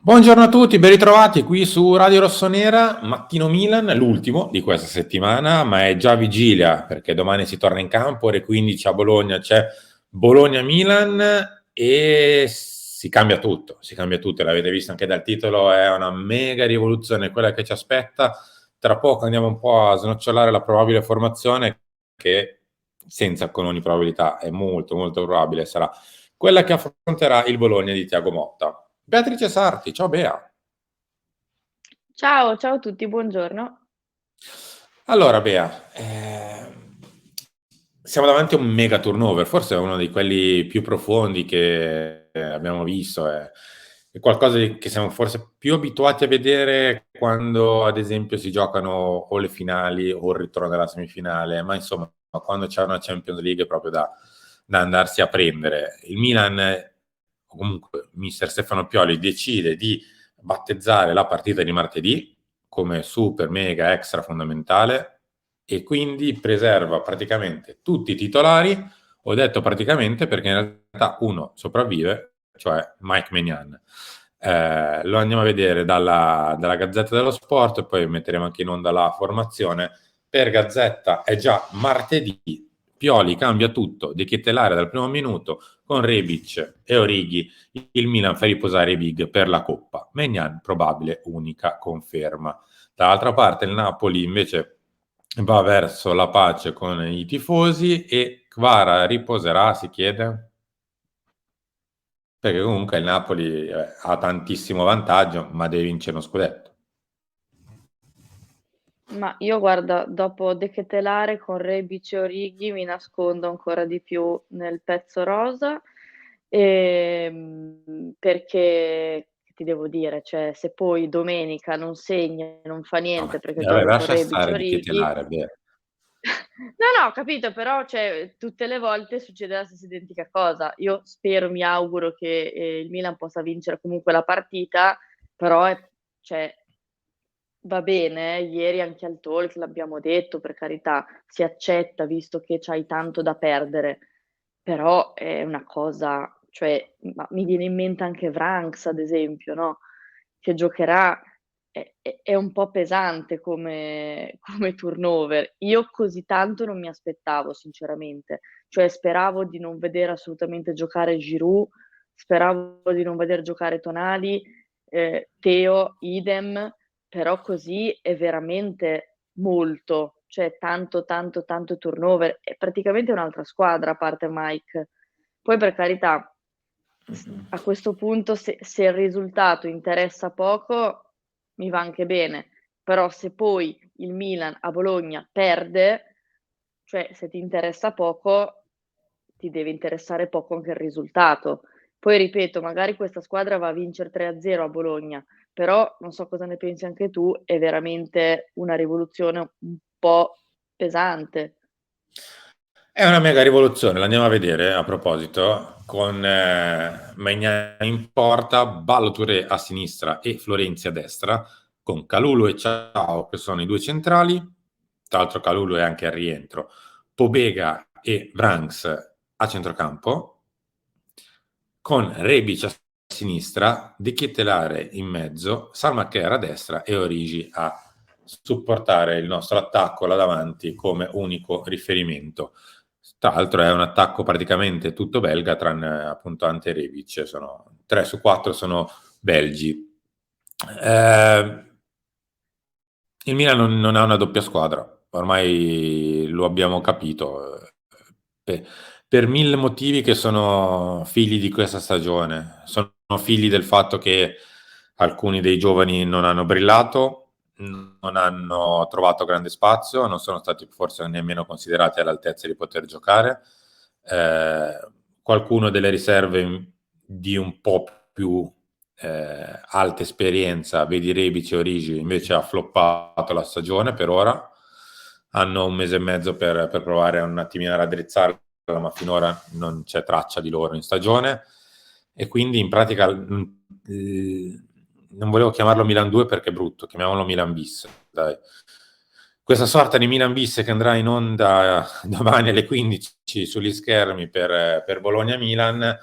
Buongiorno a tutti, ben ritrovati qui su Radio Rossonera, Mattino Milan, l'ultimo di questa settimana, ma è già vigilia perché domani si torna in campo, ore 15 a Bologna c'è Bologna-Milan e si cambia tutto, l'avete visto anche dal titolo, è una mega rivoluzione quella che ci aspetta. Tra poco andiamo un po' a snocciolare la probabile formazione che senza con ogni probabilità è molto molto probabile sarà quella che affronterà il Bologna di Thiago Motta. Beatrice Sarti, ciao Bea. Ciao, ciao a tutti, buongiorno. Allora Bea, siamo davanti a un mega turnover, forse è uno di quelli più profondi che abbiamo visto, è qualcosa che siamo forse più abituati a vedere quando ad esempio si giocano o le finali o il ritorno della semifinale, ma insomma quando c'è una Champions League è proprio da andarsi a prendere. Il Milan, o comunque mister Stefano Pioli, decide di battezzare la partita di martedì come super mega extra fondamentale e quindi preserva praticamente tutti i titolari. Ho detto praticamente perché in realtà uno sopravvive, cioè Mike Maignan. Lo andiamo a vedere dalla Gazzetta dello Sport e poi metteremo anche in onda la formazione. Per Gazzetta è già martedì, Pioli cambia tutto, De Ketelaere dal primo minuto con Rebic e Orighi, il Milan fa riposare i big per la Coppa. Maignan probabile unica conferma. Dall'altra parte il Napoli invece va verso la pace con i tifosi e Kvara riposerà, si chiede? Perché comunque il Napoli ha tantissimo vantaggio, ma deve vincere uno scudetto. Ma io guarda, dopo De Ketelare con Rebic e Orighi mi nascondo ancora di più nel pezzo rosa, perché che ti devo dire, cioè se poi domenica non segna, non fa niente perché Vabbè, gioca con lascia Rebic e stare di Orighi. Ketelare, beh. No, no, ho capito, però cioè tutte le volte succede la stessa identica cosa. Io spero, mi auguro che, il Milan possa vincere comunque la partita, però cioè va bene, ieri anche al talk l'abbiamo detto, per carità, si accetta visto che c'hai tanto da perdere, però è una cosa, cioè, ma mi viene in mente anche Vranks ad esempio, no, che giocherà, è un po' pesante come turnover. Io così tanto non mi aspettavo sinceramente, cioè speravo di non vedere assolutamente giocare Giroud, speravo di non veder giocare Tonali, Theo idem, però così è veramente molto, cioè tanto, tanto, tanto turnover. È praticamente un'altra squadra a parte Mike. Poi per carità, a questo punto se il risultato interessa poco, mi va anche bene, però se poi il Milan a Bologna perde, cioè se ti interessa poco, ti deve interessare poco anche il risultato. Poi ripeto, magari questa squadra va a vincere 3-0 a Bologna, però non so cosa ne pensi anche tu, è veramente una rivoluzione un po' pesante. È una mega rivoluzione, l'andiamo a vedere a proposito, con Maignan in porta, Ballo Touré a sinistra e Florenzi a destra, con Calulu e Ciao che sono i due centrali, tra l'altro Calulu è anche al rientro, Pobega e Vranks a centrocampo, con Rebic a sinistra, De Ketelaere in mezzo, Salmacher a destra e Origi a supportare il nostro attacco là davanti come unico riferimento. Tra l'altro è un attacco praticamente tutto belga, tranne appunto Ante Rebic, sono 3 su 4 sono belgi. Eh, il Milan non ha una doppia squadra, ormai lo abbiamo capito, per, per mille motivi che sono figli di questa stagione, sono figli del fatto che alcuni dei giovani non hanno brillato, non hanno trovato grande spazio, non sono stati forse nemmeno considerati all'altezza di poter giocare. Eh, Qualcuno delle riserve di un po' più alta esperienza, vedi Rebic e Origi, invece ha floppato la stagione per ora. Hanno un mese e mezzo per provare un attimino a raddrizzarla, ma finora non c'è traccia di loro in stagione. E quindi in pratica non volevo chiamarlo Milan 2 perché è brutto, chiamiamolo Milan bis. Dai. Questa sorta di Milan bis che andrà in onda domani alle 15 sugli schermi per Bologna-Milan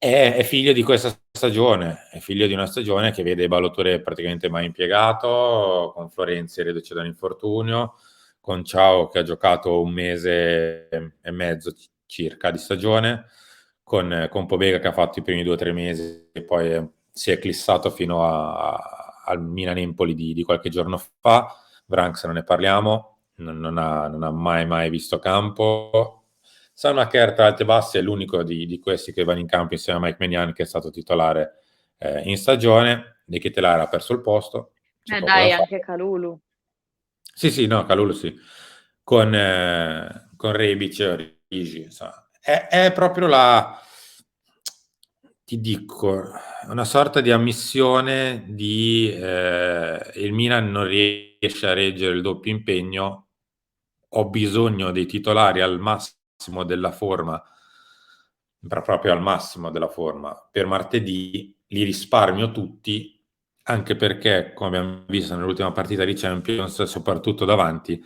è figlio di questa stagione, è figlio di una stagione che vede Ballo-Touré praticamente mai impiegato, con Florenzi reduce da un infortunio, con Ciao che ha giocato un mese e mezzo circa di stagione, con Pobega che ha fatto i primi 2 o 3 mesi e poi si è eclissato fino al Milan-Empoli di qualche giorno fa. Vranks non ne parliamo, non ha mai visto campo. Salmaker tra alti e bassi è l'unico di questi che vanno in campo insieme a Mike Maignan che è stato titolare in stagione. De Ketelaere ha perso il posto, c'è poco da Dai, fare. anche Kalulu. Sì, no, Kalulu sì. Con Rebic e Origi, insomma. È proprio ti dico, una sorta di ammissione di il Milan non riesce a reggere il doppio impegno, ho bisogno dei titolari al massimo della forma, proprio al massimo della forma, per martedì, li risparmio tutti, anche perché, come abbiamo visto nell'ultima partita di Champions, soprattutto davanti,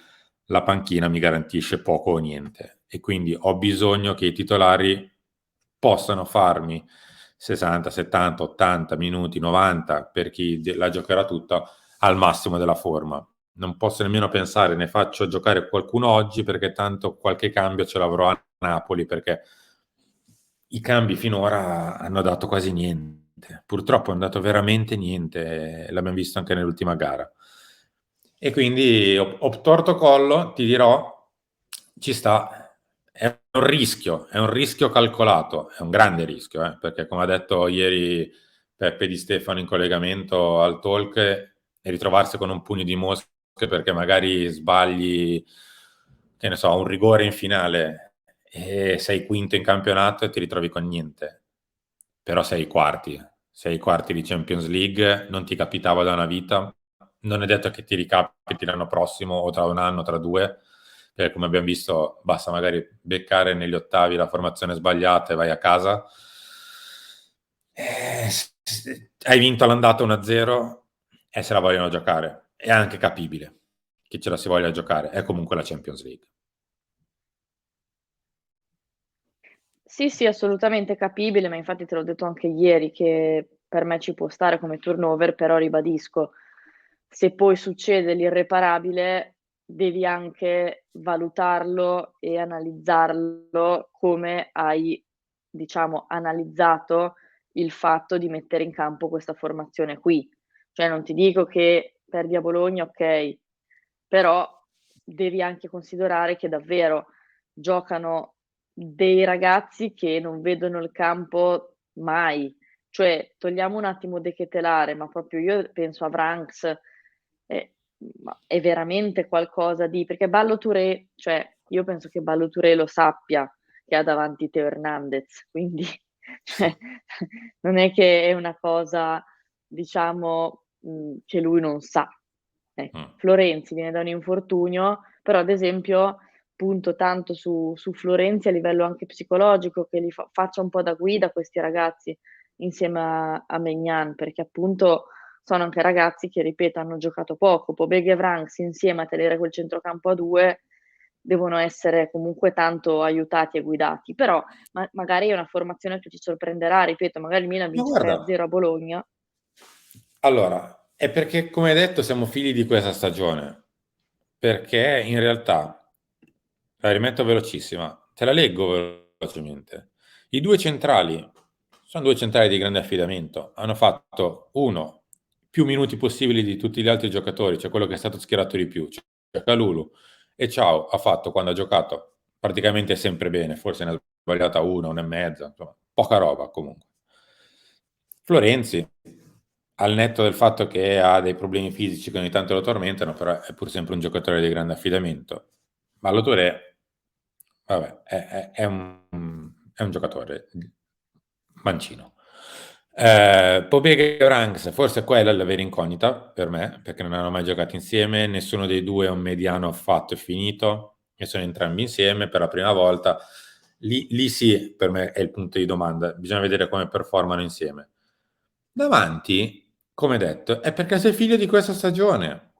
la panchina mi garantisce poco o niente. E quindi ho bisogno che i titolari possano farmi 60, 70, 80 minuti, 90 per chi la giocherà tutta al massimo della forma. Non posso nemmeno pensare, ne faccio giocare qualcuno oggi perché tanto qualche cambio ce l'avrò a Napoli perché i cambi finora hanno dato quasi niente. Purtroppo hanno dato veramente niente, l'abbiamo visto anche nell'ultima gara. E quindi ho torto collo, ti dirò, ci sta. È un rischio calcolato, è un grande rischio, perché come ha detto ieri Peppe Di Stefano in collegamento al talk, e ritrovarsi con un pugno di mosche perché magari sbagli, che ne so, un rigore in finale e sei quinto in campionato e ti ritrovi con niente. Però sei quarti di Champions League, non ti capitava da una vita, non è detto che ti ricapiti l'anno prossimo o tra un anno, tra due, perché come abbiamo visto basta magari beccare negli ottavi la formazione sbagliata e vai a casa. Hai vinto l'andata 1-0 e se la vogliono giocare. È anche capibile che ce la si voglia giocare, è comunque la Champions League. Sì, sì, assolutamente capibile, ma infatti te l'ho detto anche ieri che per me ci può stare come turnover, però ribadisco, se poi succede l'irreparabile, devi anche valutarlo e analizzarlo come hai, diciamo, analizzato il fatto di mettere in campo questa formazione qui. Cioè non ti dico che perdi a Bologna, okay, però devi anche considerare che davvero giocano dei ragazzi che non vedono il campo mai. Cioè, togliamo un attimo De Ketelaere, ma proprio io penso a Vranks, ma è veramente qualcosa di perché Ballo-Touré, cioè io penso che Ballo-Touré lo sappia che ha davanti Theo Hernandez, quindi cioè non è che è una cosa diciamo, che lui non sa. Mm. Florenzi viene da un infortunio, però ad esempio punto tanto su Florenzi a livello anche psicologico, che li faccia un po' da guida a questi ragazzi insieme a Maignan, perché appunto sono anche ragazzi che, ripeto, hanno giocato poco. Pobega e Vranks insieme a tenere quel centrocampo a 2 devono essere comunque tanto aiutati e guidati, però magari è una formazione che ci sorprenderà, ripeto, magari il Milan Ma vince guarda, 3-0 a Bologna. allora, è perché, come hai detto, siamo figli di questa stagione. Perché in realtà, la rimetto velocissima, te la leggo velocemente. I due centrali sono due centrali di grande affidamento. Hanno fatto uno più minuti possibili di tutti gli altri giocatori, cioè quello che è stato schierato di più, cioè Kalulu. E Ciao ha fatto quando ha giocato praticamente sempre bene, forse ne ha sbagliata una e mezza, insomma, poca roba comunque. Florenzi, al netto del fatto che ha dei problemi fisici che ogni tanto lo tormentano, però è pur sempre un giocatore di grande affidamento. Ballo-Touré, vabbè, è un giocatore mancino. Pobega e Ranks, forse quella è la vera incognita per me, perché non hanno mai giocato insieme, nessuno dei due è un mediano fatto e finito, e sono entrambi insieme per la prima volta. Lì sì, per me è il punto di domanda, bisogna vedere come performano insieme. Davanti, come detto, è perché sei figlio di questa stagione.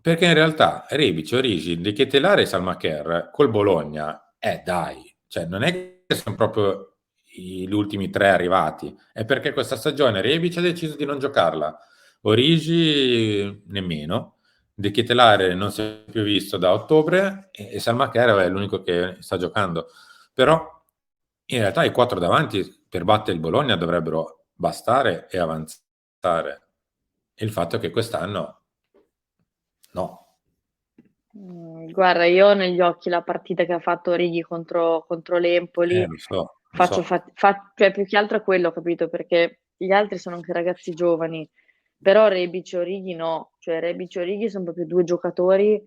Perché in realtà Rebic, Origi, De Ketelaere e Salmaker col Bologna, dai, cioè non è che sono proprio gli ultimi 3 arrivati, è perché questa stagione Rebic ha deciso di non giocarla, Origi nemmeno, De Ketelaere non si è più visto da ottobre e Salma Kera è l'unico che sta giocando. Però in realtà i 4 davanti per battere il Bologna dovrebbero bastare e avanzare. Il fatto è che quest'anno no. Guarda, io ho negli occhi la partita che ha fatto Origi contro l'Empoli. Lo so, lo Faccio so. cioè più che altro è quello, capito? Perché gli altri sono anche ragazzi giovani, però Rebic e Origi no, cioè Rebic e Origi sono proprio 2 giocatori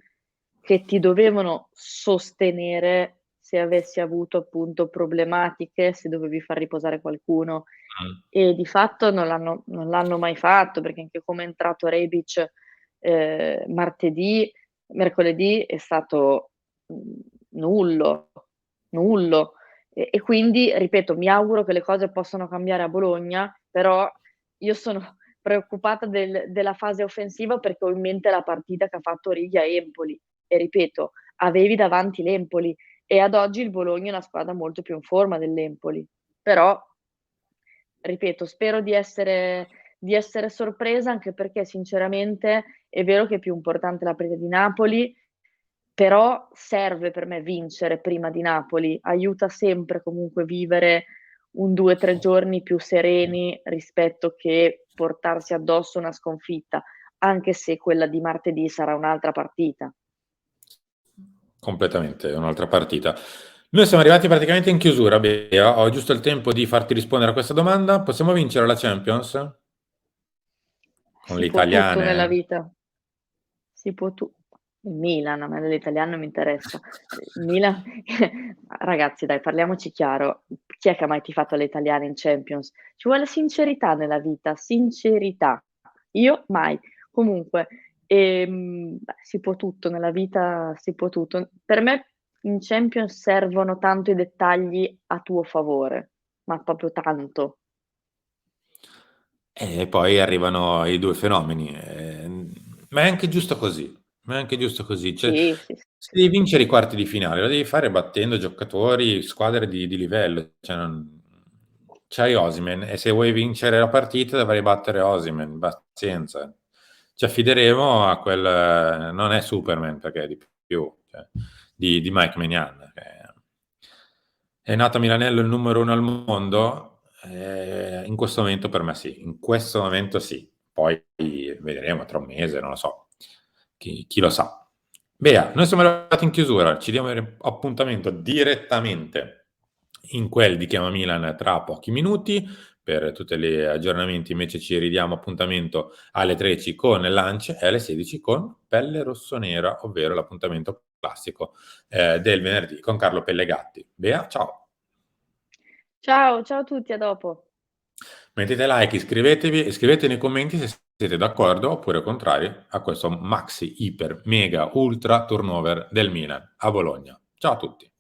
che ti dovevano sostenere se avessi avuto appunto problematiche, se dovevi far riposare qualcuno. Mm. E di fatto non l'hanno mai fatto, perché anche come è entrato Rebic mercoledì è stato nullo, nullo. E quindi, ripeto, mi auguro che le cose possano cambiare a Bologna, però io sono preoccupata della fase offensiva perché ho in mente la partita che ha fatto Origi a Empoli. E ripeto, avevi davanti l'Empoli e ad oggi il Bologna è una squadra molto più in forma dell'Empoli. Però, ripeto, spero di essere sorpresa, anche perché sinceramente è vero che è più importante la partita di Napoli, però serve per me vincere prima di Napoli, aiuta sempre comunque vivere un 2-3 giorni più sereni rispetto che portarsi addosso una sconfitta, anche se quella di martedì sarà un'altra partita. Completamente, un'altra partita. Noi siamo arrivati praticamente in chiusura, Bea. Ho giusto il tempo di farti rispondere a questa domanda. Possiamo vincere la Champions con Si le può tutto italiane? nella vita. Si può tu il Milan, a me dell'italiano mi interessa. Il Milan ragazzi dai, parliamoci chiaro, chi è che ha mai tifato alle italiane in Champions? Ci vuole sincerità nella vita, sincerità. Io mai. Comunque, si può tutto nella vita, si può tutto. Per me in Champions servono tanto i dettagli a tuo favore, ma proprio tanto. E poi arrivano i 2 fenomeni, ma è anche giusto così, ma è anche giusto così. Cioè, Sì, sì, se sì. devi vincere i quarti di finale, lo devi fare battendo giocatori, squadre di livello. Cioè c'hai Osimhen e se vuoi vincere la partita dovrai battere Osimhen, pazienza. Ci affideremo a quel non è Superman perché è di più, cioè, di Mike Maignan, che è nato a Milanello il numero 1 al mondo. In questo momento per me sì, in questo momento sì. Poi vedremo tra un mese, non lo so. Chi lo sa. Bea, noi siamo arrivati in chiusura, ci diamo appuntamento direttamente in quel di Chiama Milan tra pochi minuti. Per tutti gli aggiornamenti invece ci ridiamo appuntamento alle 13 con Lance e alle 16 con Pelle Rossonera, ovvero l'appuntamento classico del venerdì con Carlo Pellegatti. Bea, ciao! Ciao, ciao a tutti, a dopo. Mettete like, iscrivetevi e scrivete nei commenti se siete d'accordo oppure contrari a questo maxi, iper, mega, ultra turnover del Milan a Bologna. Ciao a tutti!